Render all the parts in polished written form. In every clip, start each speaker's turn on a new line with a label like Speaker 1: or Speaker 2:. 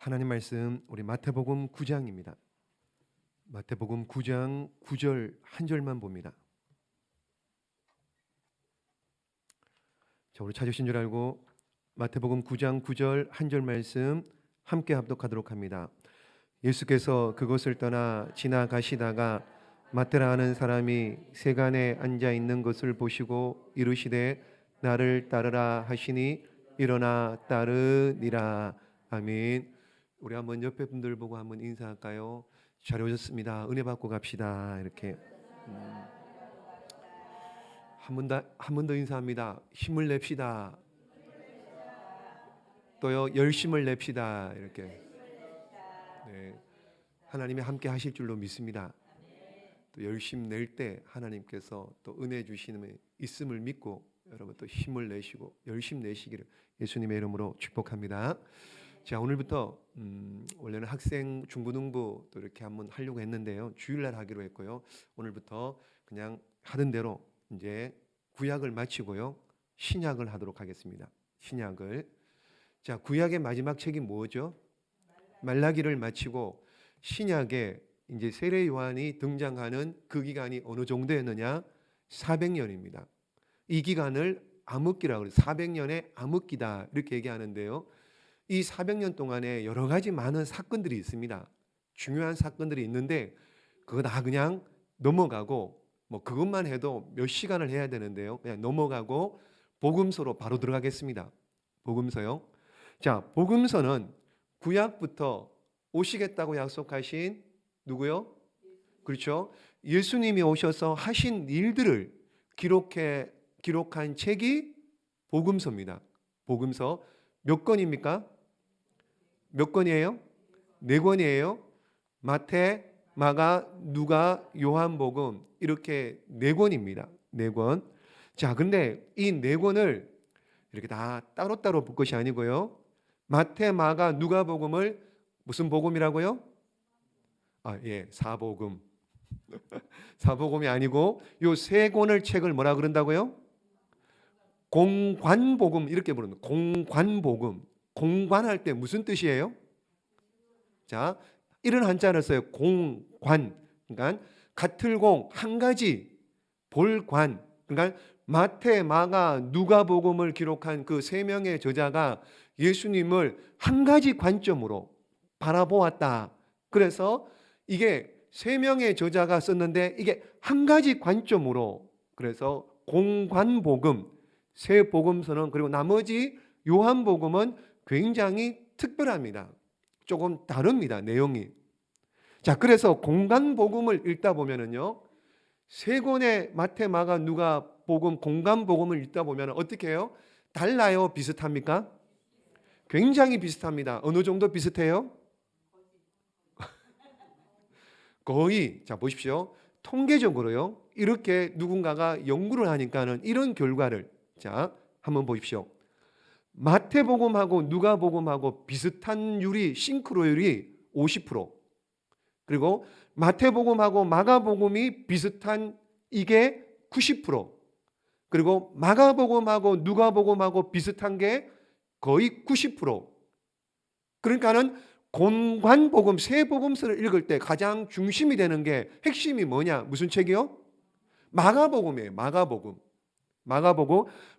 Speaker 1: 하나님 말씀 우리 마태복음 9장입니다. 마태복음 9장 9절 한 절만 봅니다. 자, 우리 찾으신 줄 알고 마태복음 9장 9절 한 절 말씀 함께 합독하도록 합니다. 예수께서 그곳을 떠나 지나가시다가 마태라 하는 사람이 세간에 앉아 있는 것을 보시고 이르시되 나를 따르라 하시니 일어나 따르니라. 아멘. 우리 한번 옆에 분들 보고 한번 인사할까요? 잘 오셨습니다. 은혜 받고 갑시다. 이렇게 한 번 더 인사합니다. 힘을 냅시다. 또요, 열심을 냅시다. 이렇게. 네, 하나님이 함께 하실 줄로 믿습니다. 또 열심 낼 때 하나님께서 또 은혜 주시는 있음을 믿고 여러분 또 힘을 내시고 열심 내시기를 예수님의 이름으로 축복합니다. 자, 오늘부터 원래는 학생 중고등부 또 이렇게 한번 하려고 했는데요. 주일날 하기로 했고요. 오늘부터 그냥 하던 대로 이제 구약을 마치고요. 신약을 하도록 하겠습니다. 신약을. 자, 구약의 마지막 책이 뭐죠? 말라기를 마치고 신약에 이제 세례 요한이 등장하는 그 기간이 어느 정도였느냐? 400년입니다. 이 기간을 암흑기라고 그래요. 400년의 암흑기다 이렇게 얘기하는데요. 이 400년 동안에 여러 가지 많은 사건들이 있습니다. 중요한 사건들이 있는데 그거 다 그냥 넘어가고 뭐 그것만 해도 몇 시간을 해야 되는데요. 그냥 넘어가고 복음서로 바로 들어가겠습니다. 복음서요. 자, 복음서는 구약부터 오시겠다고 약속하신 누구요? 그렇죠. 예수님이 오셔서 하신 일들을 기록한 책이 복음서입니다. 복음서 몇 권입니까? 몇 권이에요? 4권이에요. 마태, 마가, 누가, 요한복음 이렇게 4권입니다. 4권. 자, 근데 이 4권을 이렇게 다 따로따로 볼 것이 아니고요. 마태, 마가, 누가복음을 무슨 복음이라고요? 사복음. 사복음이 아니고 요 3권을 책을 뭐라 그런다고요? 공관복음 이렇게 부르는 공관복음. 공관할 때 무슨 뜻이에요? 자, 이런 한자를 써요. 공관. 그러니까 같을 공, 한 가지 볼관. 그러니까 마태, 마가, 누가복음을 기록한 그 3명의 저자가 예수님을 한 가지 관점으로 바라보았다. 그래서 이게 3명의 저자가 썼는데 이게 한 가지 관점으로 그래서 공관복음, 세 복음서는 그리고 나머지 요한복음은 굉장히 특별합니다. 조금 다릅니다. 내용이. 자, 그래서 공관복음을 읽다 보면은요. 3권의 마태, 마가, 누가복음 공관복음을 읽다 보면 어떻게 해요? 달라요? 비슷합니까? 굉장히 비슷합니다. 어느 정도 비슷해요? 거의. 자, 보십시오. 통계적으로요. 이렇게 누군가가 연구를 하니까는 이런 결과를 자, 한번 보십시오. 마태복음하고 누가복음하고 비슷한 싱크로율이 50%. 그리고 마태복음하고 마가복음이 비슷한 이게 90%. 그리고 마가복음하고 누가복음하고 비슷한 게 거의 90%. 그러니까는 공관복음, 세 복음서를 읽을 때 가장 중심이 되는 게 핵심이 뭐냐? 무슨 책이요? 마가복음이에요. 마가복음.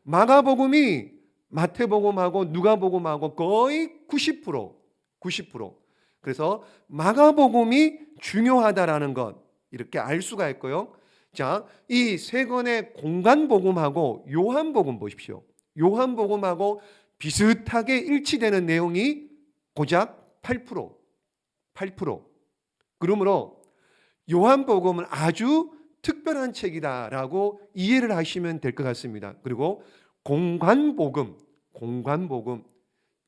Speaker 1: 마가복음이 마태복음하고 누가복음하고 거의 90%. 그래서 마가복음이 중요하다라는 것 이렇게 알 수가 있고요. 자, 이 3권의 공관복음하고 요한복음 보십시오. 요한복음하고 비슷하게 일치되는 내용이 고작 8%. 그러므로 요한복음은 아주 특별한 책이다라고 이해를 하시면 될 것 같습니다. 그리고 공관복음.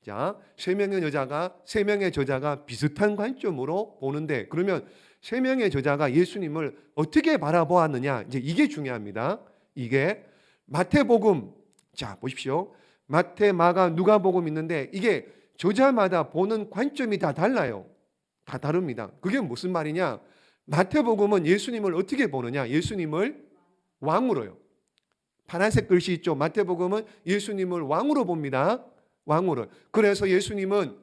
Speaker 1: 자, 3명의 저자가 비슷한 관점으로 보는데 그러면 3명의 저자가 예수님을 어떻게 바라보았느냐? 이제 이게 중요합니다. 이게 마태복음. 자, 보십시오. 마태, 마가, 누가복음 있는데 이게 저자마다 보는 관점이 다 달라요. 다 다릅니다. 그게 무슨 말이냐? 마태복음은 예수님을 어떻게 보느냐? 예수님을 왕으로요. 파란색 글씨 있죠. 마태복음은 예수님을 왕으로 봅니다. 왕으로. 그래서 예수님은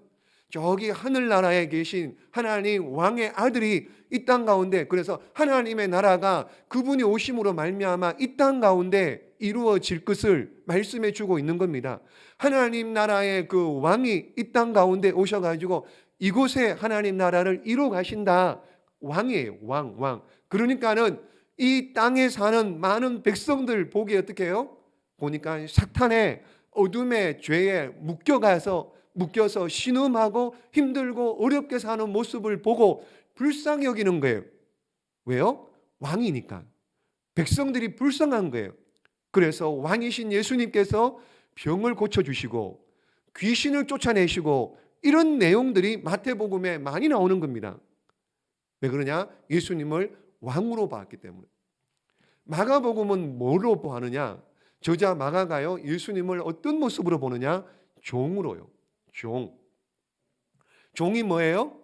Speaker 1: 저기 하늘나라에 계신 하나님 왕의 아들이 이 땅 가운데, 그래서 하나님의 나라가 그분이 오심으로 말미암아 이 땅 가운데 이루어질 것을 말씀해 주고 있는 겁니다. 하나님 나라의 그 왕이 이 땅 가운데 오셔가지고 이곳에 하나님 나라를 이루어 가신다. 왕이에요. 왕. 그러니까는 이 땅에 사는 많은 백성들 보기에 어떻게 해요? 보니까 사탄의 어둠의 죄에 묶여서 신음하고 힘들고 어렵게 사는 모습을 보고 불쌍히 여기는 거예요. 왜요? 왕이니까. 백성들이 불쌍한 거예요. 그래서 왕이신 예수님께서 병을 고쳐주시고 귀신을 쫓아내시고 이런 내용들이 마태복음에 많이 나오는 겁니다. 왜 그러냐? 예수님을 왕으로 봤기 때문에. 마가복음은 뭐로 보느냐? 저자 마가가요, 예수님을 어떤 모습으로 보느냐? 종으로요. 종이 뭐예요?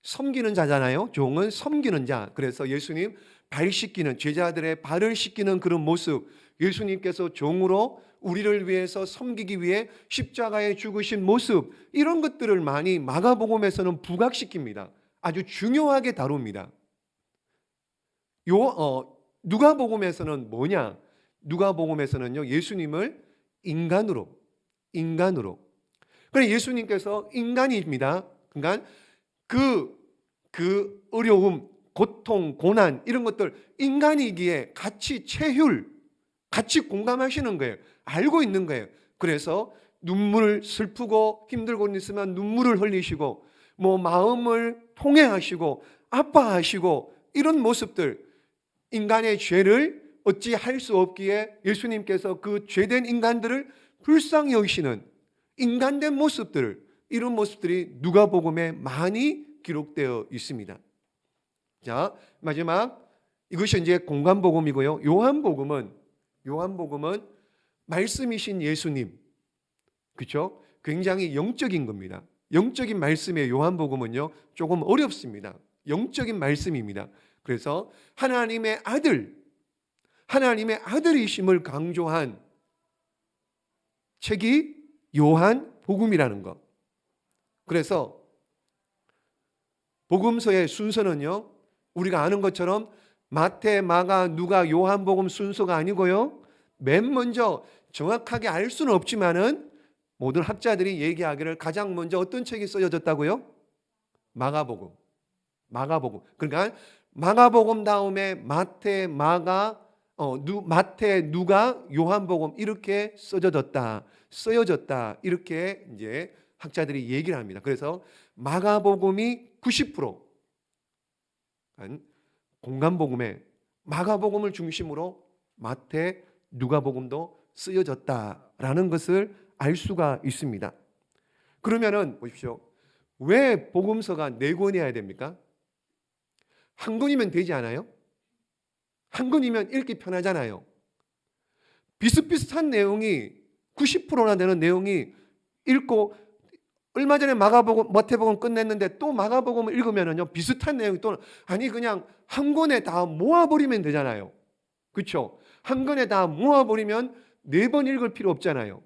Speaker 1: 섬기는 자잖아요. 종은 섬기는 자. 그래서 예수님 발 씻기는, 제자들의 발을 씻기는 그런 모습, 예수님께서 종으로 우리를 위해서 섬기기 위해 십자가에 죽으신 모습, 이런 것들을 많이 마가복음에서는 부각시킵니다. 아주 중요하게 다룹니다. 누가복음에서는 뭐냐? 누가복음에서는요, 예수님을 인간으로. 그래, 예수님께서 인간입니다. 그러니까 그 어려움, 고통, 고난 이런 것들 인간이기에 같이 같이 공감하시는 거예요. 알고 있는 거예요. 그래서 눈물을 슬프고 힘들고 있으면 눈물을 흘리시고, 마음을 통회하시고 아파하시고, 이런 모습들, 인간의 죄를 어찌 할 수 없기에 예수님께서 그 죄된 인간들을 불쌍히 여기시는 인간된 모습들, 이런 모습들이 누가복음에 많이 기록되어 있습니다. 자, 마지막, 이것이 이제 공관복음이고요. 요한복음은 말씀이신 예수님, 그렇죠? 굉장히 영적인 겁니다. 영적인 말씀의 요한복음은요, 조금 어렵습니다. 영적인 말씀입니다. 그래서 하나님의 아들이심을 강조한 책이 요한복음이라는 것. 그래서 복음서의 순서는요, 우리가 아는 것처럼 마태, 마가, 누가, 요한복음 순서가 아니고요, 맨 먼저 정확하게 알 수는 없지만은 모든 학자들이 얘기하기를 가장 먼저 어떤 책이 써졌다고요? 마가복음. 그러니까 마가복음 다음에 마태, 누가, 요한복음 이렇게 쓰여졌다 이렇게 이제 학자들이 얘기를 합니다. 그래서 마가복음이 90%, 공관복음에 마가복음을 중심으로 마태, 누가복음도 쓰여졌다라는 것을 알 수가 있습니다. 그러면은 보십시오. 왜 복음서가 4권이어야 됩니까? 한 권이면 되지 않아요? 한 권이면 읽기 편하잖아요. 비슷비슷한 내용이 90%나 되는 내용이 읽고, 얼마 전에 마태복음 끝냈는데 또 마가복음을 읽으면은요, 비슷한 내용이 또, 그냥 한 권에 다 모아버리면 되잖아요. 그렇죠? 한 권에 다 모아버리면 4번 읽을 필요 없잖아요.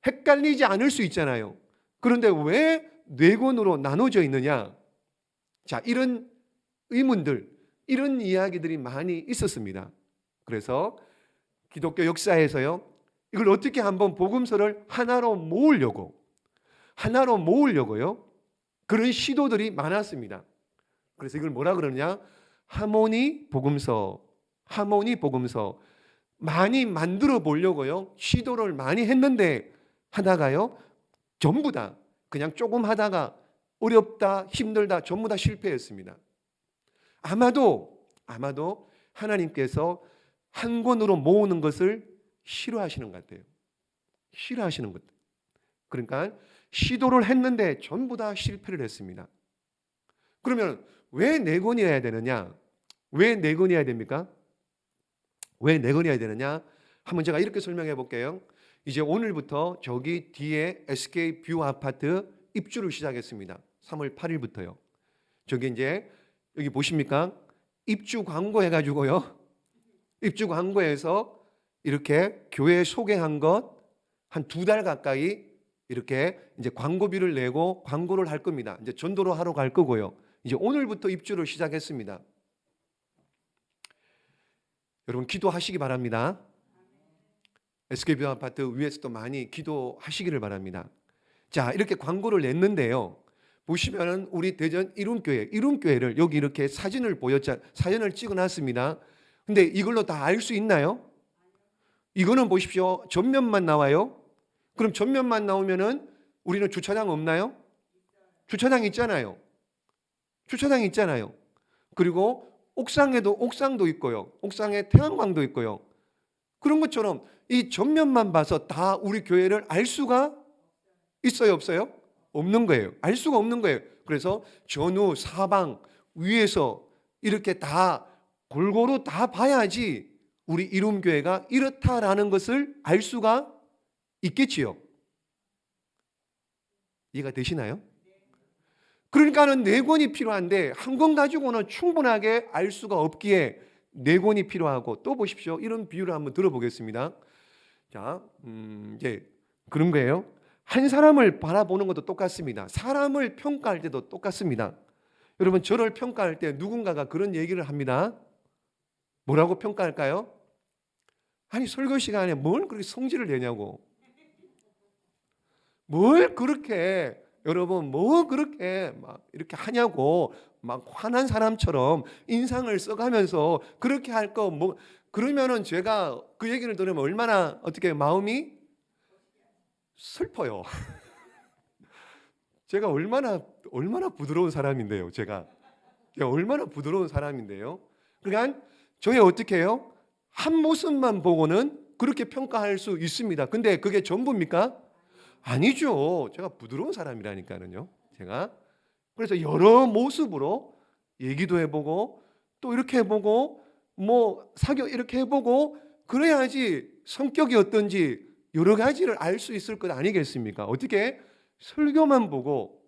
Speaker 1: 헷갈리지 않을 수 있잖아요. 그런데 왜 4권으로 나눠져 있느냐? 자, 이런 의문들, 이런 이야기들이 많이 있었습니다. 그래서 기독교 역사에서요, 이걸 어떻게 한번 복음서를 하나로 모으려고요, 그런 시도들이 많았습니다. 그래서 이걸 뭐라 그러느냐? 하모니 복음서 많이 만들어 보려고요, 시도를 많이 했는데 하다가요, 전부 다 그냥 조금 하다가 어렵다, 힘들다, 전부 다 실패했습니다. 아마도 하나님께서 한 권으로 모으는 것을 싫어하시는 것 같아요. 그러니까 시도를 했는데 전부 다 실패를 했습니다. 그러면 왜 4권이어야 되느냐? 왜 4권이어야 됩니까? 왜 4권이어야 되느냐? 한번 제가 이렇게 설명해 볼게요. 이제 오늘부터 저기 뒤에 SK 뷰 아파트 입주를 시작했습니다. 3월 8일부터요. 저기 이제 여기 보십니까? 입주 광고 해가지고요, 입주 광고에서 이렇게 교회 소개한 것 한 2달 가까이 이렇게 이제 광고비를 내고 광고를 할 겁니다. 이제 전도를 하러 갈 거고요. 이제 오늘부터 입주를 시작했습니다. 여러분 기도하시기 바랍니다. SK뷰 아파트 위에서도 많이 기도하시기를 바랍니다. 자, 이렇게 광고를 냈는데요. 보시면은 우리 대전 이룸교회를 여기 이렇게 사진을 찍어놨습니다. 근데 이걸로 다 알 수 있나요? 이거는 보십시오. 전면만 나와요. 그럼 전면만 나오면은 우리는 주차장 없나요? 주차장 있잖아요. 주차장 있잖아요. 그리고 옥상도 있고요. 옥상에 태양광도 있고요. 그런 것처럼 이 전면만 봐서 다 우리 교회를 알 수가 있어요, 없어요? 없는 거예요. 알 수가 없는 거예요. 그래서 전후 사방 위에서 이렇게 다 골고루 다 봐야지 우리 이룸교회가 이렇다라는 것을 알 수가 있겠지요. 이해가 되시나요? 그러니까는 네 권이 필요한데 한 권 가지고는 충분하게 알 수가 없기에 네 권이 필요하고, 또 보십시오. 이런 비유를 한번 들어보겠습니다. 자, 이제 그런 거예요. 한 사람을 바라보는 것도 똑같습니다. 사람을 평가할 때도 똑같습니다. 여러분, 저를 평가할 때 누군가가 그런 얘기를 합니다. 뭐라고 평가할까요? 아니, 설교 시간에 뭘 그렇게 성질을 내냐고. 뭘 그렇게, 여러분, 뭐 그렇게 막 이렇게 하냐고, 막 화난 사람처럼 인상을 써가면서 그렇게 할 거 뭐, 그러면은 제가 그 얘기를 들으면 얼마나 어떻게 마음이 슬퍼요. 제가 얼마나 부드러운 사람인데요. 제가 얼마나 부드러운 사람인데요. 그러니까 저희 어떻게 해요? 한 모습만 보고는 그렇게 평가할 수 있습니다. 근데 그게 전부입니까? 아니죠. 제가 부드러운 사람이라니까요. 제가 그래서 여러 모습으로 얘기도 해보고 또 이렇게 해보고 뭐 사교 이렇게 해보고 그래야지 성격이 어떤지 여러 가지를 알 수 있을 것 아니겠습니까? 어떻게 설교만 보고,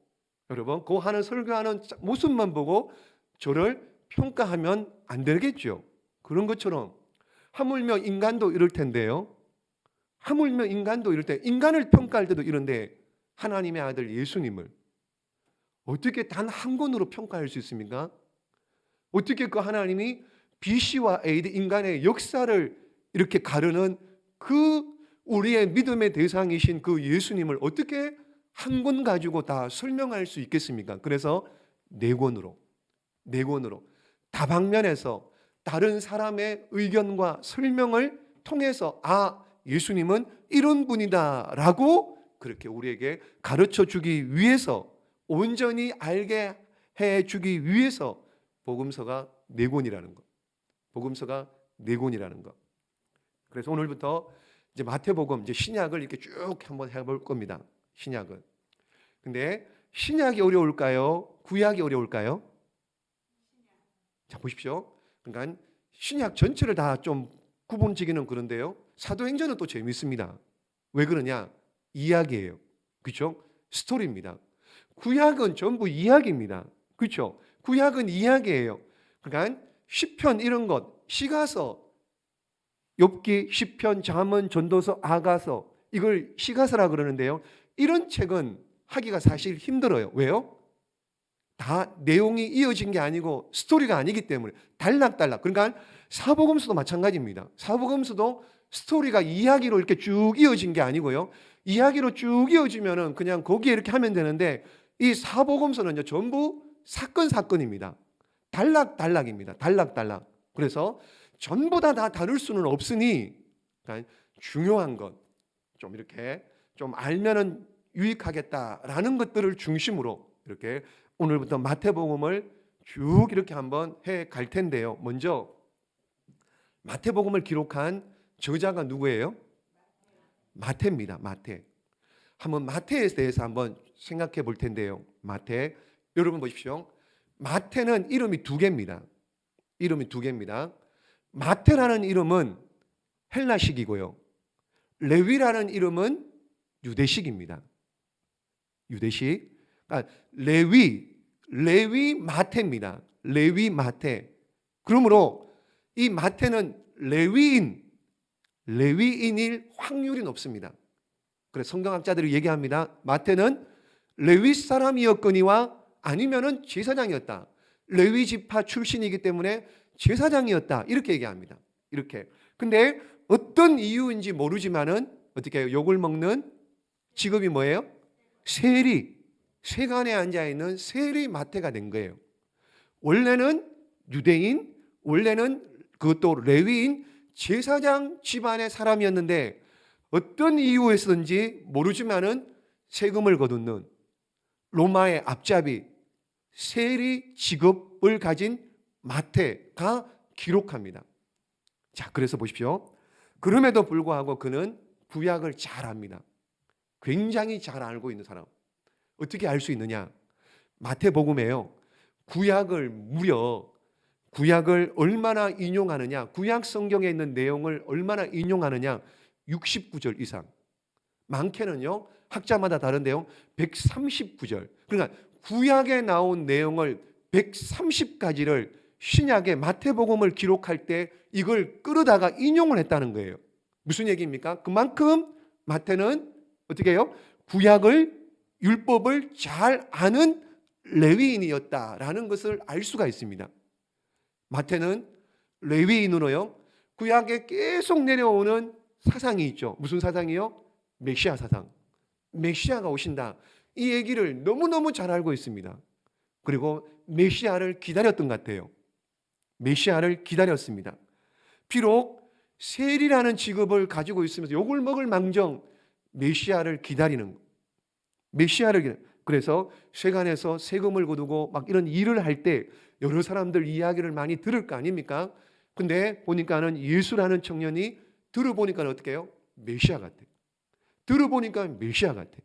Speaker 1: 여러분 그 하는 설교하는 모습만 보고 저를 평가하면 안 되겠죠. 그런 것처럼 하물며 인간도 이럴 텐데요. 하물며 인간도 이럴 때, 인간을 평가할 때도 이런데 하나님의 아들 예수님을 어떻게 단 한 권으로 평가할 수 있습니까? 어떻게 그 하나님이 BC와 AD 인간의 역사를 이렇게 가르는 그 우리의 믿음의 대상이신 그 예수님을 어떻게 한 권 가지고 다 설명할 수 있겠습니까? 그래서 네 권으로 다방면에서 다른 사람의 의견과 설명을 통해서 예수님은 이런 분이다라고 그렇게 우리에게 가르쳐 주기 위해서, 온전히 알게 해 주기 위해서 복음서가 네 권이라는 것. 복음서가 네 권이라는 것. 그래서 오늘부터 이제 마태복음, 이제 신약을 이렇게 쭉 한번 해볼 겁니다. 신약은. 근데 신약이 어려울까요? 구약이 어려울까요? 자, 보십시오. 그러니까 신약 전체를 다 좀 구분지기는 그런데요. 사도행전은 또 재밌습니다. 왜 그러냐? 이야기예요. 그렇죠? 스토리입니다. 구약은 전부 이야기입니다. 그렇죠? 구약은 이야기예요. 그러니까 시편 이런 것, 시가서, 욥기, 시편, 잠언, 전도서, 아가서, 이걸 시가서라 그러는데요. 이런 책은 하기가 사실 힘들어요. 왜요? 다 내용이 이어진 게 아니고 스토리가 아니기 때문에 달락달락. 그러니까 사복음서도 마찬가지입니다. 사복음서도 스토리가 이야기로 이렇게 쭉 이어진 게 아니고요. 이야기로 쭉 이어지면은 그냥 거기에 이렇게 하면 되는데, 이 사복음서는 전부 사건입니다. 달락달락입니다. 달락달락. 그래서 전부 다 다룰 수는 없으니 중요한 것 좀 이렇게 좀 알면은 유익하겠다라는 것들을 중심으로 이렇게 오늘부터 마태복음을 쭉 이렇게 한번 해 갈 텐데요. 먼저 마태복음을 기록한 저자가 누구예요? 마태입니다. 마태. 한번 마태에 대해서 한번 생각해 볼 텐데요. 마태. 여러분 보십시오. 마태는 이름이 두 개입니다. 이름이 두 개입니다. 마태라는 이름은 헬라식이고요. 레위라는 이름은 유대식입니다. 유대식. 그러니까 레위 마태입니다. 레위 마태. 그러므로 이 마태는 레위인일 확률이 높습니다. 그래서 성경학자들이 얘기합니다. 마태는 레위 사람이었거니와 아니면은 제사장이었다. 레위 지파 출신이기 때문에 제사장이었다. 이렇게 얘기합니다. 이렇게. 근데 어떤 이유인지 모르지만은 어떻게 해요? 욕을 먹는 직업이 뭐예요? 세리. 세간에 앉아 있는 세리 마태가 된 거예요. 원래는 유대인, 원래는 그것도 레위인 제사장 집안의 사람이었는데 어떤 이유에서든지 모르지만은 세금을 거두는 로마의 앞잡이 세리 직업을 가진 마태가 기록합니다. 자, 그래서 보십시오. 그럼에도 불구하고 그는 구약을 잘 압니다. 굉장히 잘 알고 있는 사람. 어떻게 알 수 있느냐? 마태복음에요. 구약을 얼마나 인용하느냐? 구약 성경에 있는 내용을 얼마나 인용하느냐? 69절 이상. 많게는요. 학자마다 다른데요. 139절. 그러니까 구약에 나온 내용을 130가지를 신약의 마태복음을 기록할 때 이걸 끌어다가 인용을 했다는 거예요. 무슨 얘기입니까? 그만큼 마태는 어떻게 해요? 구약을 율법을 잘 아는 레위인이었다라는 것을 알 수가 있습니다. 마태는 레위인으로요. 구약에 계속 내려오는 사상이 있죠. 무슨 사상이요? 메시아 사상. 메시아가 오신다. 이 얘기를 너무너무 잘 알고 있습니다. 그리고 메시아를 기다렸던 것 같아요. 메시아를 기다렸습니다. 비록 세리라는 직업을 가지고 있으면서 욕을 먹을 망정 메시아를 기다리는 그래서 세간에서 세금을 거두고 막 이런 일을 할 때 여러 사람들 이야기를 많이 들을 거 아닙니까? 근데 보니까는 예수라는 청년이 들어보니까 어떻게 해요? 메시아 같아. 들어보니까 메시아 같아.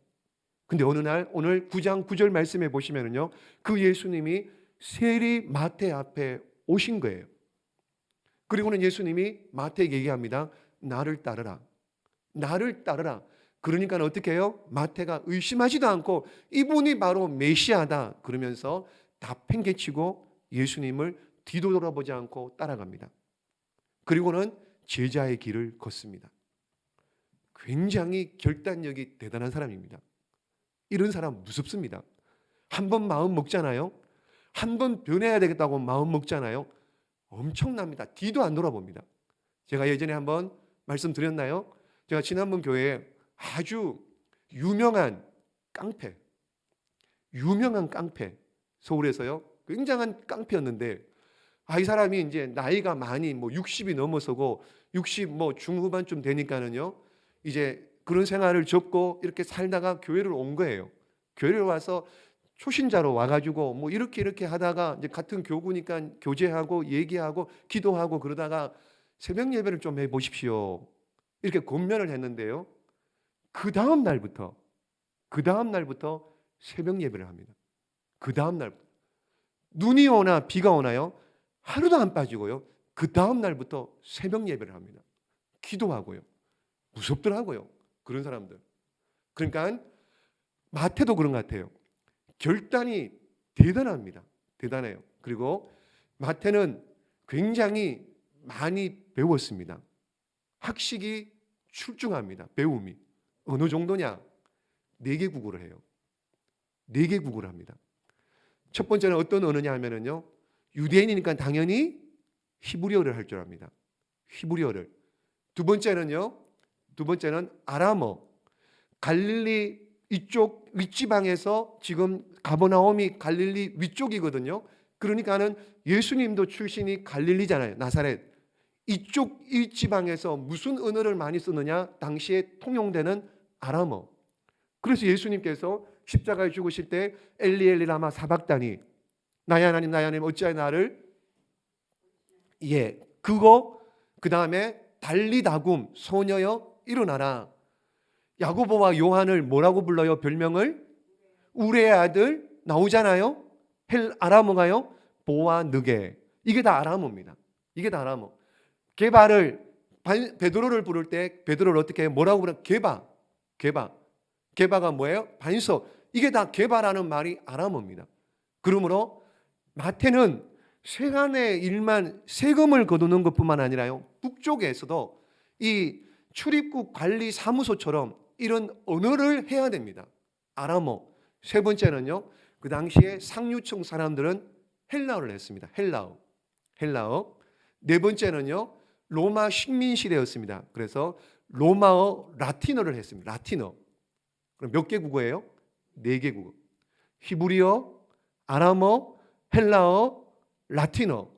Speaker 1: 근데 어느 날 오늘 9장 9절 말씀해 보시면은요. 그 예수님이 세리 마태 앞에 오신 거예요. 그리고는 예수님이 마태에게 얘기합니다. 나를 따르라. 나를 따르라. 그러니까 어떻게 해요? 마태가 의심하지도 않고 이분이 바로 메시아다 그러면서 다 팽개치고 예수님을 뒤돌아보지 않고 따라갑니다. 그리고는 제자의 길을 걷습니다. 굉장히 결단력이 대단한 사람입니다. 이런 사람 무섭습니다. 한 번 마음 먹잖아요. 한 번 변해야 되겠다고 마음 먹잖아요. 엄청납니다. 뒤도 안 돌아봅니다. 제가 예전에 한번 말씀드렸나요? 제가 지난번 교회에 아주 유명한 깡패, 서울에서요. 굉장한 깡패였는데 이 사람이 이제 나이가 많이 60이 넘어서고 60 중후반쯤 되니까는요. 이제 그런 생활을 접고 이렇게 살다가 교회를 온 거예요. 교회를 와서 초신자로 와가지고 이렇게 하다가 이제 같은 교구니까 교제하고 얘기하고 기도하고 그러다가 새벽 예배를 좀 해보십시오. 이렇게 권면을 했는데요. 그 다음 날부터 새벽 예배를 합니다. 그 다음 날 눈이 오나 비가 오나요? 하루도 안 빠지고요. 그 다음 날부터 새벽 예배를 합니다. 기도하고요. 무섭더라고요. 그런 사람들. 그러니까 마태도 그런 것 같아요. 결단이 대단합니다. 대단해요. 그리고 마태는 굉장히 많이 배웠습니다. 학식이 출중합니다. 배움이. 어느 정도냐? 4개 국어를 해요. 4개 국어를 합니다. 첫 번째는 어떤 언어냐 하면은요. 유대인이니까 당연히 히브리어를 할 줄 압니다. 히브리어를. 두 번째는 아람어. 갈릴리 이쪽 윗지방에서 지금 가버나움이 갈릴리 위쪽이거든요. 그러니까는 예수님도 출신이 갈릴리잖아요. 나사렛. 이쪽 윗지방에서 무슨 언어를 많이 쓰느냐? 당시에 통용되는 아람어. 그래서 예수님께서 십자가에 죽으실 때 엘리 엘리 라마 사박다니 나의 하나님 나의 하나님 어찌하여 나를 그거 그 다음에 달리다굼 소녀여 일어나라. 야고보와 요한을 뭐라고 불러요? 별명을 우레의 아들 나오잖아요. 아람어가요. 보아느게. 이게 다 아람어입니다. 이게 다 아람어. 베드로를 부를 때 베드로를 어떻게 해요? 뭐라고 부르냐? 게바가 뭐예요? 반석. 이게 다 게바라는 말이 아람어입니다. 그러므로 마태는 세간의 일만 세금을 거두는 것뿐만 아니라요. 북쪽에서도 이 출입국 관리 사무소처럼 이런 언어를 해야 됩니다. 아람어. 세 번째는요, 그 당시에 상류층 사람들은 헬라어를 했습니다. 헬라어. 네 번째는요, 로마 식민 시대였습니다. 그래서 로마어 라틴어를 했습니다. 라틴어. 그럼 몇 개 국어예요? 네 개 국어. 히브리어, 아람어, 헬라어, 라틴어.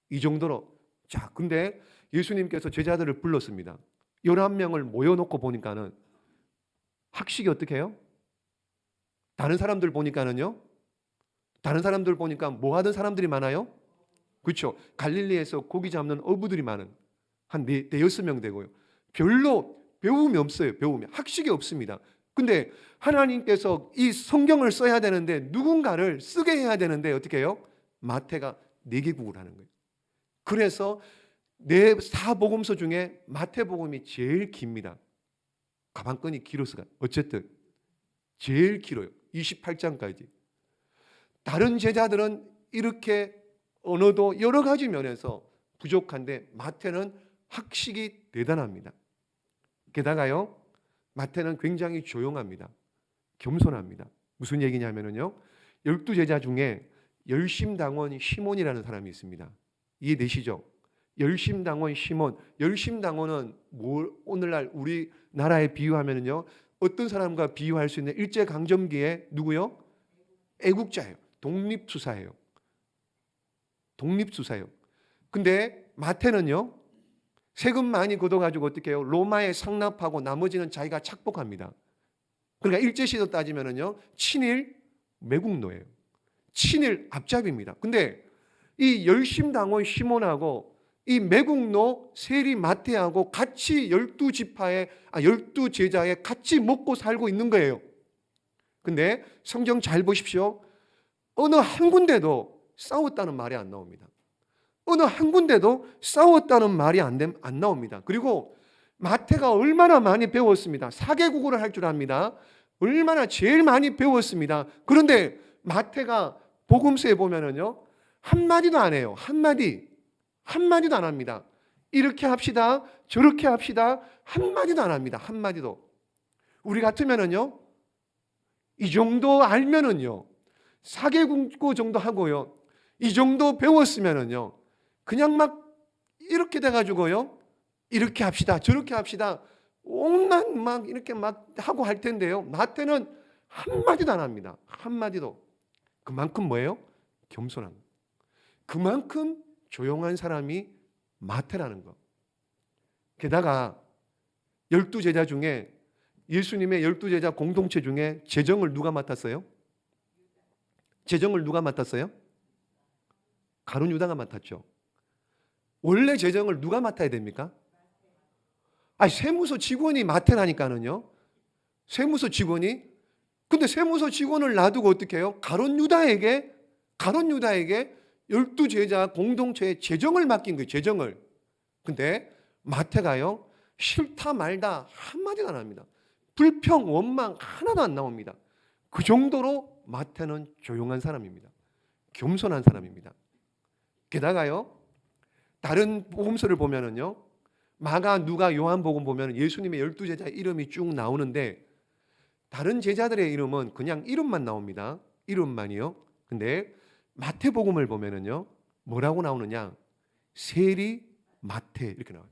Speaker 1: 이 정도로. 자, 근데 예수님께서 제자들을 불렀습니다. 11명을 모여놓고 보니까는 학식이 어떻게 해요? 다른 사람들 보니까는요, 다른 사람들 보니까 뭐 하던 사람들이 많아요? 그렇죠. 갈릴리에서 고기 잡는 어부들이 많은 한 대여섯 명 되고요. 별로 배움이 없어요. 배움이. 학식이 없습니다. 근데 하나님께서 이 성경을 써야 되는데 누군가를 쓰게 해야 되는데 어떻게 해요? 마태가 4개국을 하는 거예요. 그래서 네 사복음서 중에 마태복음이 제일 깁니다. 가방끈이 길어서 어쨌든 제일 길어요. 28장까지. 다른 제자들은 이렇게 언어도 여러 가지 면에서 부족한데 마태는 학식이 대단합니다. 게다가요, 마태는 굉장히 조용합니다. 겸손합니다. 무슨 얘기냐면요, 12제자 중에 열심당원 시몬이라는 사람이 있습니다. 이해되시죠? 열심당원 시몬. 열심당원은 오늘날 우리나라에 비유하면요, 어떤 사람과 비유할 수 있는 일제강점기에 누구요? 애국자예요. 독립투사예요. 근데 마태는요, 세금 많이 걷어가지고 어떻게 해요? 로마에 상납하고 나머지는 자기가 착복합니다. 그러니까 일제시대 따지면은요, 친일 매국노예요. 친일 앞잡이입니다. 근데 이 열심당원 시몬하고 이 매국노 세리 마태하고 같이 12제자에 같이 먹고 살고 있는 거예요. 근데 성경 잘 보십시오. 어느 한 군데도 싸웠다는 말이 안 나옵니다. 어느 한 군데도 싸웠다는 말이 안 나옵니다. 그리고 마태가 얼마나 많이 배웠습니다. 4개국어를 할 줄 압니다. 얼마나 제일 많이 배웠습니다. 그런데 마태가 복음서에 보면은요, 한마디도 안 해요. 한마디도 안 합니다. 이렇게 합시다, 저렇게 합시다, 한마디도 안 합니다. 한마디도. 우리 같으면은요, 이 정도 알면은요, 4개국어 정도 하고요, 이 정도 배웠으면은요, 그냥 막 이렇게 돼가지고요, 이렇게 합시다, 저렇게 합시다, 온갖 막 이렇게 막 하고 할 텐데요, 마태는 한마디도 안 합니다. 한마디도. 그만큼 뭐예요? 겸손한 거. 그만큼 조용한 사람이 마태라는 거. 게다가 12제자 중에, 예수님의 12제자 공동체 중에 재정을 누가 맡았어요? 재정을 누가 맡았어요? 가룟 유다가 맡았죠. 원래 재정을 누가 맡아야 됩니까? 세무서 직원이 맡으라니까는요. 세무서 직원이. 근데 세무서 직원을 놔두고 어떻게 해요? 가룟 유다에게 12제자 공동체의 재정을 맡긴 거예요. 재정을. 근데 마태가요, 싫다 말다 한마디도 안 합니다. 불평, 원망 하나도 안 나옵니다. 그 정도로 마태는 조용한 사람입니다. 겸손한 사람입니다. 게다가요, 다른 복음서를 보면은요, 마가, 누가, 요한복음 보면 예수님의 12제자 이름이 쭉 나오는데 다른 제자들의 이름은 그냥 이름만 나옵니다. 이름만이요. 근데 마태복음을 보면은요, 뭐라고 나오느냐? 세리 마태 이렇게 나와요.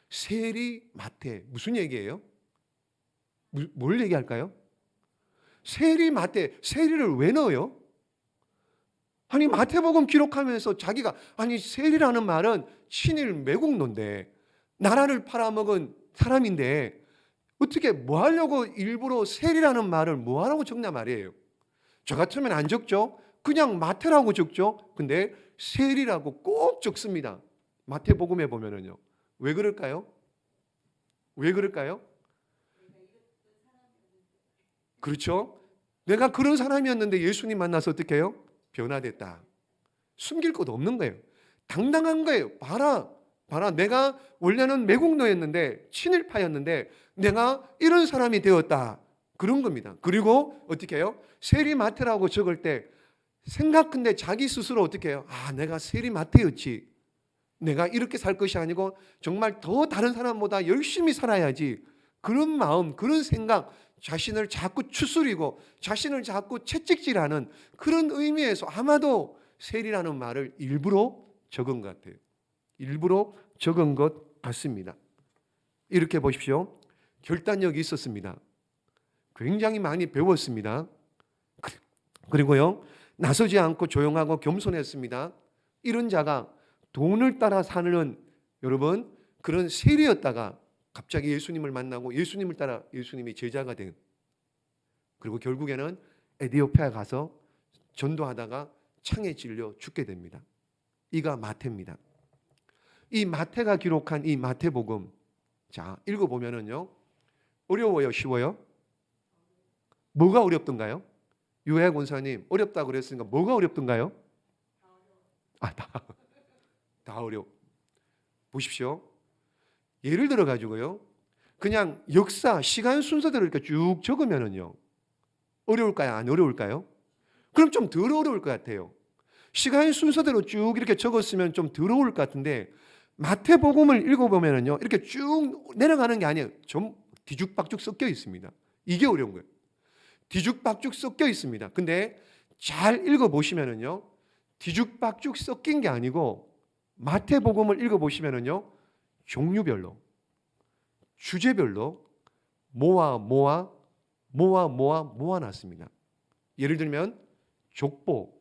Speaker 1: 세리 마태. 무슨 얘기예요? 뭘 얘기할까요? 세리 마태. 세리를 왜 넣어요? 아니, 마태복음 기록하면서 자기가, 세리라는 말은 친일 매국노인데 나라를 팔아먹은 사람인데 어떻게 뭐 하려고 일부러 세리라는 말을 뭐 하라고 적냐 말이에요. 저 같으면 안 적죠. 그냥 마태라고 적죠. 근데 세리라고 꼭 적습니다. 마태복음에 보면은요. 왜 그럴까요? 그렇죠? 내가 그런 사람이었는데 예수님 만나서 어떻게 해요? 변화됐다. 숨길 것도 없는 거예요. 당당한 거예요. 봐라. 내가 원래는 매국노였는데, 친일파였는데 내가 이런 사람이 되었다. 그런 겁니다. 그리고 어떻게 해요? 세리마태라고 적을 때 생각한데 자기 스스로 어떻게 해요? 내가 세리마태였지. 내가 이렇게 살 것이 아니고 정말 더 다른 사람보다 열심히 살아야지. 그런 마음, 그런 생각, 자신을 자꾸 추스리고 자신을 자꾸 채찍질하는 그런 의미에서 아마도 세리라는 말을 일부러 적은 것 같아요. 일부러 적은 것 같습니다. 이렇게 보십시오. 결단력이 있었습니다. 굉장히 많이 배웠습니다. 그리고요, 나서지 않고 조용하고 겸손했습니다. 이런 자가 돈을 따라 사는, 여러분, 그런 세리였다가 갑자기 예수님을 만나고 예수님을 따라 예수님이 제자가 된, 그리고 결국에는 에디오피아에 가서 전도하다가 창에 찔려 죽게 됩니다. 이가 마태입니다. 이 마태가 기록한 이 마태복음, 자, 읽어보면은요, 어려워요, 쉬워요? 뭐가 어렵던가요? 유해 권사님, 어렵다고 그랬으니까 뭐가 어렵던가요? 다 어려워. 보십시오. 예를 들어 가지고요, 그냥 역사, 시간 순서대로 이렇게 쭉 적으면은요, 어려울까요? 안 어려울까요? 그럼 좀 덜 어려울 것 같아요. 시간 순서대로 쭉 이렇게 적었으면 좀 덜 어려울 것 같은데, 마태복음을 읽어보면은요, 이렇게 쭉 내려가는 게 아니에요. 좀 뒤죽박죽 섞여 있습니다. 이게 어려운 거예요. 뒤죽박죽 섞여 있습니다. 근데 잘 읽어보시면은요, 뒤죽박죽 섞인 게 아니고 마태복음을 읽어보시면은요, 종류별로, 주제별로 모아놨습니다. 예를 들면 족보,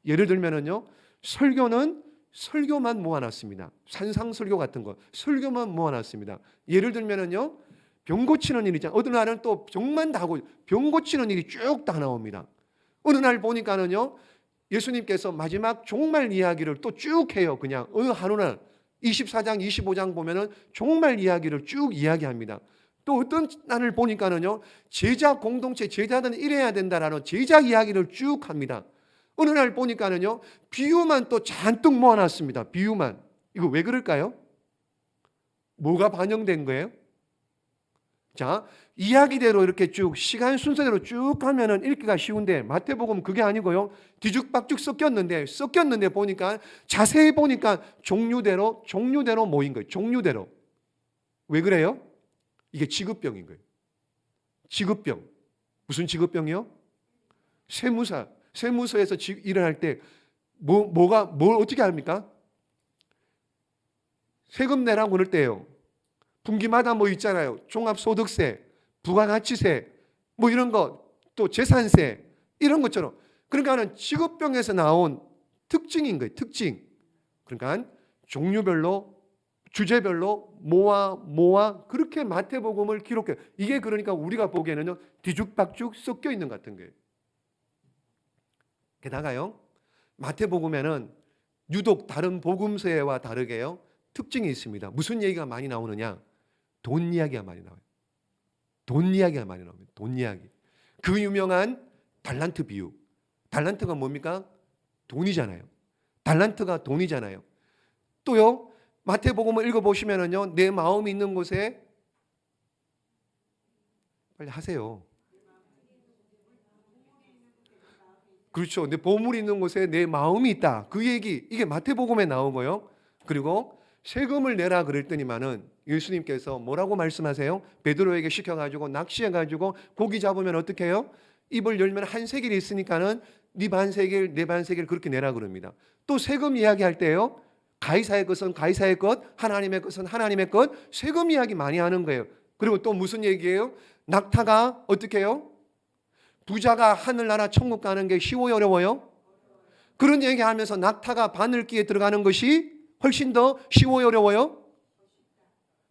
Speaker 1: 예를 들면은요, 설교는 설교만 모아놨습니다. 산상설교 같은 거 설교만 모아놨습니다. 예를 들면은요, 병 고치는 일 있잖아요. 어느 날은 또 병만 다 하고 병 고치는 일이 쭉 다 나옵니다. 어느 날 보니까는요, 예수님께서 마지막 종말 이야기를 또 쭉 해요. 그냥 어느 하루는 24장, 25장 보면은 종말 이야기를 쭉 이야기합니다. 또 어떤 날을 보니까는요, 제자 공동체, 제자들은 이래야 된다라는 제자 이야기를 쭉 합니다. 어느 날 보니까는요, 비유만 또 잔뜩 모아놨습니다. 비유만. 이거 왜 그럴까요? 뭐가 반영된 거예요? 자, 이야기대로 이렇게 쭉 시간 순서대로 쭉 하면은 읽기가 쉬운데 마태복음 그게 아니고요, 뒤죽박죽 섞였는데 보니까 자세히 보니까 종류대로 모인 거예요. 종류대로. 왜 그래요? 이게 직업병인 거예요. 직업병. 무슨 직업병이요? 세무서에서 일을 할 때 뭘 어떻게 합니까? 세금 내라고 그럴 때요, 분기마다 뭐 있잖아요. 종합소득세, 부가가치세, 뭐 이런 거, 또 재산세, 이런 것처럼. 그러니까는 직업병에서 나온 특징인 거예요. 특징. 그러니까 종류별로, 주제별로 모아 그렇게 마태복음을 기록해요. 이게 그러니까 우리가 보기에는요, 뒤죽박죽 섞여 있는 것 같은 거예요. 게다가요, 마태복음에는 유독 다른 복음서와 다르게요, 특징이 있습니다. 무슨 얘기가 많이 나오느냐? 돈 이야기가 많이 나와요. 돈 이야기가 많이 나옵니다. 돈 이야기. 그 유명한 달란트 비유. 달란트가 뭡니까? 돈이잖아요. 달란트가 돈이잖아요. 또요, 마태복음을 읽어보시면은요, 내 마음이 있는 곳에, 빨리 하세요. 그렇죠. 내 보물이 있는 곳에 내 마음이 있다. 그 얘기, 이게 마태복음에 나오고요. 그리고 세금을 내라 그랬더니만은 예수님께서 뭐라고 말씀하세요? 베드로에게 시켜가지고 낚시해가지고 고기 잡으면 어떻게 해요? 입을 열면 한 세겔이 있으니까는 네 반세겔, 내 반세겔 그렇게 내라 그럽니다. 또 세금 이야기할 때요, 가이사의 것은 가이사의 것, 하나님의 것은 하나님의 것, 세금 이야기 많이 하는 거예요. 그리고 또 무슨 얘기예요? 낙타가 어떻게 해요? 부자가 하늘나라 천국 가는 게 쉬워요, 어려워요? 그런 얘기하면서 낙타가 바늘기에 들어가는 것이 훨씬 더 쉬워요, 어려워요?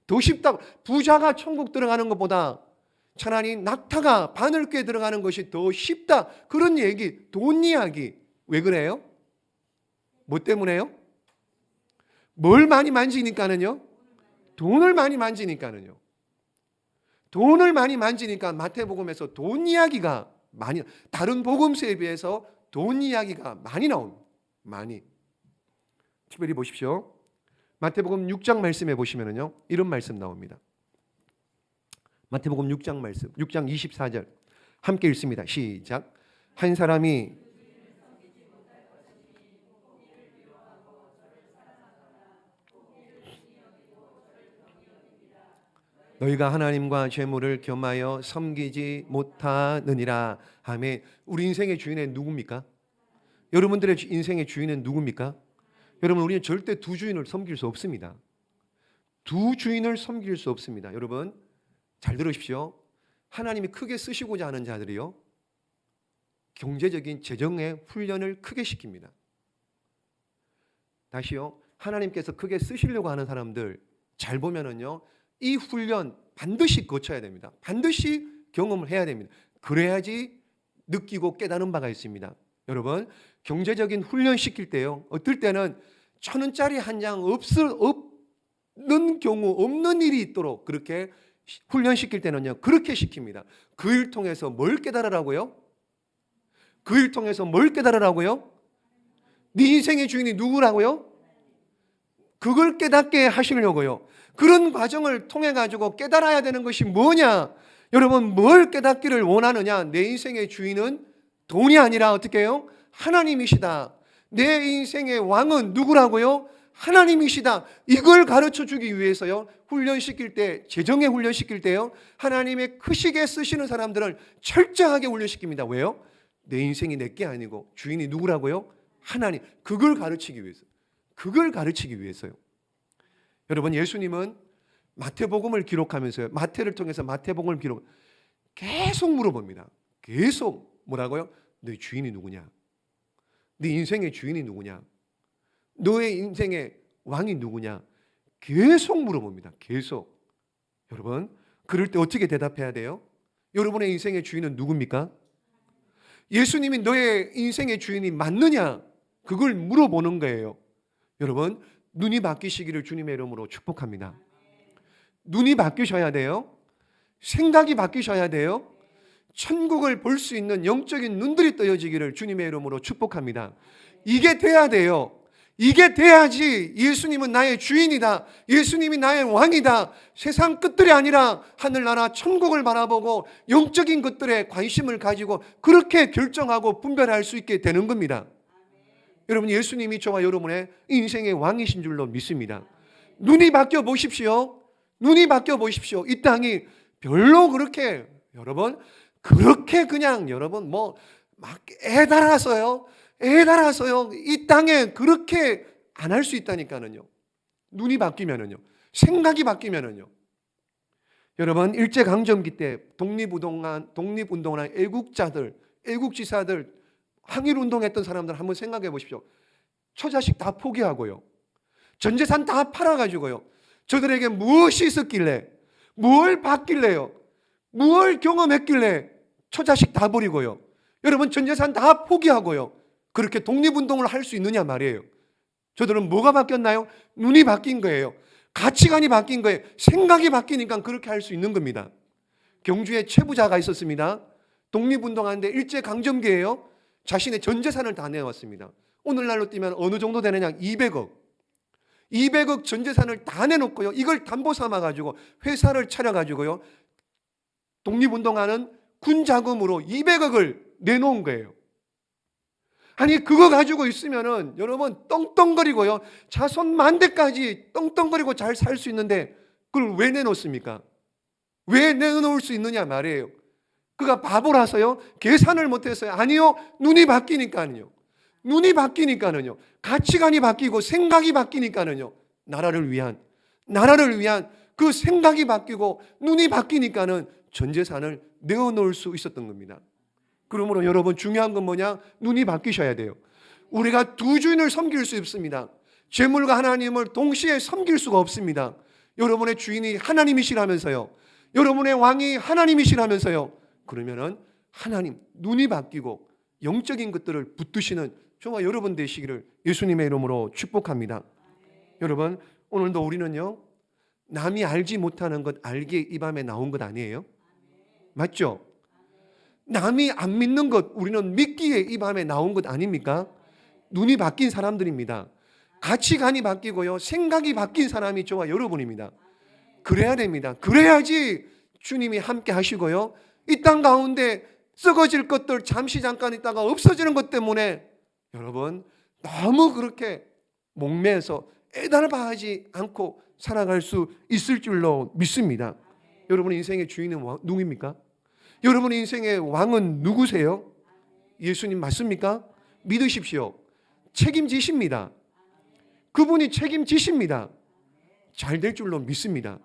Speaker 1: 더 쉽다. 부자가 천국 들어가는 것보다 차라리 낙타가 바늘기에 들어가는 것이 더 쉽다. 그런 얘기, 돈 이야기. 왜 그래요? 뭐 때문에요? 뭘 많이 만지니까는요? 돈을 많이 만지니까는요. 돈을 많이 만지니까 마태복음에서 돈 이야기가 많이, 다른 복음서에 비해서 돈 이야기가 많이 나옵니다. 많이. 특별히 보십시오. 마태복음 6장 말씀에 보시면은요, 이런 말씀 나옵니다. 마태복음 6장 말씀, 6장 24절. 함께 읽습니다. 시작. 한 사람이 너희가 하나님과 재물을 겸하여 섬기지 못하느니라. 아멘. 우리 인생의 주인은 누굽니까? 여러분들의 인생의 주인은 누굽니까? 여러분, 우리는 절대 두 주인을 섬길 수 없습니다. 두 주인을 섬길 수 없습니다. 여러분 잘 들으십시오. 하나님이 크게 쓰시고자 하는 자들이요, 경제적인 재정의 훈련을 크게 시킵니다. 다시요, 하나님께서 크게 쓰시려고 하는 사람들 잘 보면은요, 이 훈련 반드시 거쳐야 됩니다. 반드시 경험을 해야 됩니다. 그래야지 느끼고 깨달은 바가 있습니다. 여러분, 경제적인 훈련 시킬 때요, 어떨 때는 1,000원짜리 한 장 없는 경우, 없는 일이 있도록 그렇게 훈련시킬 때는요, 그렇게 시킵니다. 그 일 통해서 뭘 깨달으라고요? 그 일 통해서 뭘 깨달으라고요? 네 인생의 주인이 누구라고요? 그걸 깨닫게 하시려고요. 그런 과정을 통해 가지고 깨달아야 되는 것이 뭐냐? 여러분, 뭘 깨닫기를 원하느냐? 내 인생의 주인은 돈이 아니라 어떻게 해요? 하나님이시다. 내 인생의 왕은 누구라고요? 하나님이시다. 이걸 가르쳐 주기 위해서요, 훈련시킬 때, 재정에 훈련시킬 때요, 하나님의 크시게 쓰시는 사람들을 철저하게 훈련시킵니다. 왜요? 내 인생이 내게 아니고 주인이 누구라고요? 하나님. 그걸 가르치기 위해서. 그걸 가르치기 위해서요. 여러분, 예수님은 마태복음을 기록하면서요, 마태를 통해서 마태복음을 계속 물어봅니다. 계속 뭐라고요? 너 주인이 누구냐? 네 인생의 주인이 누구냐? 너의 인생의 왕이 누구냐? 계속 물어봅니다. 계속. 여러분, 그럴 때 어떻게 대답해야 돼요? 여러분의 인생의 주인은 누굽니까? 예수님이 너의 인생의 주인이 맞느냐? 그걸 물어보는 거예요. 여러분, 눈이 바뀌시기를 주님의 이름으로 축복합니다. 눈이 바뀌셔야 돼요. 생각이 바뀌셔야 돼요. 천국을 볼 수 있는 영적인 눈들이 떠여지기를 주님의 이름으로 축복합니다. 이게 돼야 돼요. 이게 돼야지 예수님은 나의 주인이다, 예수님이 나의 왕이다, 세상 끝들이 아니라 하늘나라 천국을 바라보고 영적인 것들에 관심을 가지고 그렇게 결정하고 분별할 수 있게 되는 겁니다. 여러분, 예수님이 저와 여러분의 인생의 왕이신 줄로 믿습니다. 눈이 바뀌어 보십시오. 눈이 바뀌어 보십시오. 이 땅이 별로 그렇게, 여러분, 그렇게 그냥 여러분 막 애달아서요, 이 땅에 그렇게 안 할 수 있다니까는요. 눈이 바뀌면은요, 생각이 바뀌면은요. 여러분, 일제강점기 때 독립운동한 애국자들, 애국지사들, 항일운동했던 사람들 한번 생각해 보십시오. 처자식 다 포기하고요, 전재산 다 팔아가지고요, 저들에게 무엇이 있었길래, 뭘 받길래요, 무엇을 경험했길래 처자식 다 버리고요, 여러분 전재산 다 포기하고요, 그렇게 독립운동을 할 수 있느냐 말이에요. 저들은 뭐가 바뀌었나요? 눈이 바뀐 거예요. 가치관이 바뀐 거예요. 생각이 바뀌니까 그렇게 할 수 있는 겁니다. 경주에 최부자가 있었습니다. 독립운동하는데 일제강점기예요. 자신의 전 재산을 다 내왔습니다. 오늘날로 뛰면 어느 정도 되느냐? 200억 전 재산을 다 내놓고요, 이걸 담보 삼아가지고 회사를 차려가지고요, 독립운동하는 군 자금으로 200억을 내놓은 거예요. 아니, 그거 가지고 있으면은 여러분 떵떵거리고요, 자손 만대까지 떵떵거리고 잘 살 수 있는데 그걸 왜 내놓습니까? 왜 내놓을 수 있느냐 말이에요. 그가 바보라서요? 계산을 못했어요? 아니요, 눈이 바뀌니까는요. 눈이 바뀌니까는요, 가치관이 바뀌고 생각이 바뀌니까는요, 나라를 위한 그 생각이 바뀌고 눈이 바뀌니까는 전 재산을 내어놓을 수 있었던 겁니다. 그러므로 여러분, 중요한 건 뭐냐? 눈이 바뀌셔야 돼요. 우리가 두 주인을 섬길 수 없습니다. 재물과 하나님을 동시에 섬길 수가 없습니다. 여러분의 주인이 하나님이시라면서요, 여러분의 왕이 하나님이시라면서요. 그러면은 하나님, 눈이 바뀌고 영적인 것들을 붙드시는 저와 여러분 되시기를 예수님의 이름으로 축복합니다. 여러분, 오늘도 우리는요, 남이 알지 못하는 것 알기에 이 밤에 나온 것 아니에요? 맞죠? 남이 안 믿는 것 우리는 믿기에 이 밤에 나온 것 아닙니까? 눈이 바뀐 사람들입니다. 가치관이 바뀌고요, 생각이 바뀐 사람이 저와 여러분입니다. 그래야 됩니다. 그래야지 주님이 함께 하시고요, 이 땅 가운데 썩어질 것들 잠시 잠깐 있다가 없어지는 것 때문에 여러분 너무 그렇게 목매서 애달바하지 않고 살아갈 수 있을 줄로 믿습니다. 여러분의 인생의 주인은 누구입니까? 여러분의 인생의 왕은 누구세요? 예수님 맞습니까? 믿으십시오. 책임지십니다. 그분이 책임지십니다. 잘 될 줄로 믿습니다.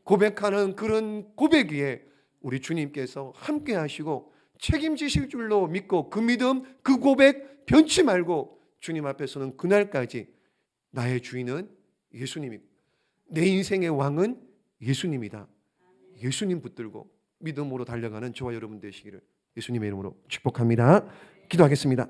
Speaker 1: 고백하는 그런 고백 위에 우리 주님께서 함께 하시고 책임지실 줄로 믿고 그 믿음, 그 고백 변치 말고 주님 앞에서는 그날까지 나의 주인은 예수님이고 내 인생의 왕은 예수님이다. 예수님 붙들고 믿음으로 달려가는 저와 여러분 되시기를 예수님의 이름으로 축복합니다. 기도하겠습니다.